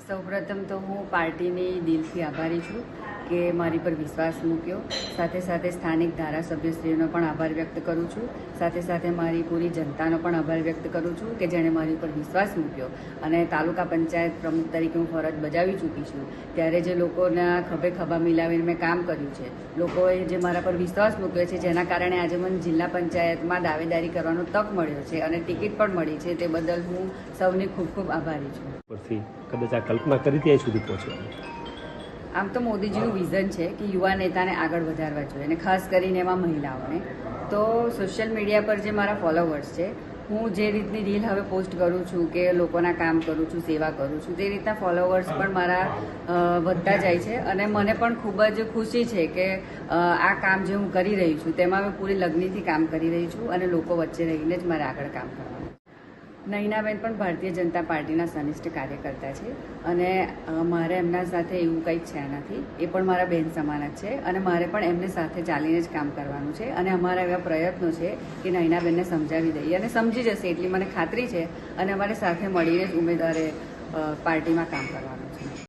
સૌપ્રથમ તો હું પાર્ટીની દિલથી આભારી છું કે મારી પર વિશ્વાસ મૂક્યો. સાથે સાથે સ્થાનિક ધારાસભ્યશ્રીનો પણ આભાર વ્યક્ત કરું છું. સાથે સાથે મારી પૂરી જનતાનો પણ આભાર વ્યક્ત કરું છું કે જેણે મારી પર વિશ્વાસ મૂક્યો અને તાલુકા પંચાયત પ્રમુખ તરીકે હું ફરજ બજાવી ચૂકી છું. ત્યારે જે લોકોના ખભે ખભા મિલાવીને મેં કામ કર્યું છે, લોકોએ જે મારા પર વિશ્વાસ મૂક્યો છે, જેના કારણે આજે મને જિલ્લા પંચાયતમાં દાવેદારી કરવાનો તક મળ્યો છે અને ટિકિટ પણ મળી છે, તે બદલ હું સૌની ખૂબ ખૂબ આભારી છું. પરથી કદાચ આ કલ્પના કરી ત્યાં સુધી પહોંચવાની. આમ તો મોદીજીનું વિઝન છે કે યુવા નેતાને આગળ વધારવા જોઈએ અને ખાસ કરીને એમાં મહિલાઓને. તો સોશિયલ મીડિયા પર જે મારા ફોલોવર્સ છે, હું જે રીતની રીલ હવે પોસ્ટ કરું છું કે લોકોના કામ કરું છું, સેવા કરું છું, તે રીતના ફોલોવર્સ પણ મારા વધતા જાય છે અને મને પણ ખૂબ જ ખુશી છે કે આ કામ જે હું કરી રહી છું તેમાં મેં પૂરી લગ્નથી કામ કરી રહી છું અને લોકો વચ્ચે રહીને જ મારે આગળ કામ કરવાનું. નયનાબેન પણ ભારતીય જનતા પાર્ટીના સનિષ્ઠ કાર્યકર્તા છે અને મારે એમના સાથે એવું કંઈ છે નથી. એ પણ મારા બહેન સમાન જ છે અને મારે પણ એમને સાથે ચાલીને જ કામ કરવાનું છે અને અમારા એવા પ્રયત્નો છે કે નયનાબેનને સમજાવી દઈએ અને સમજી જશે એટલી મને ખાતરી છે અને અમારે સાથે મળીને જ ઉમેદવારે પાર્ટીમાં કામ કરવાનું છે.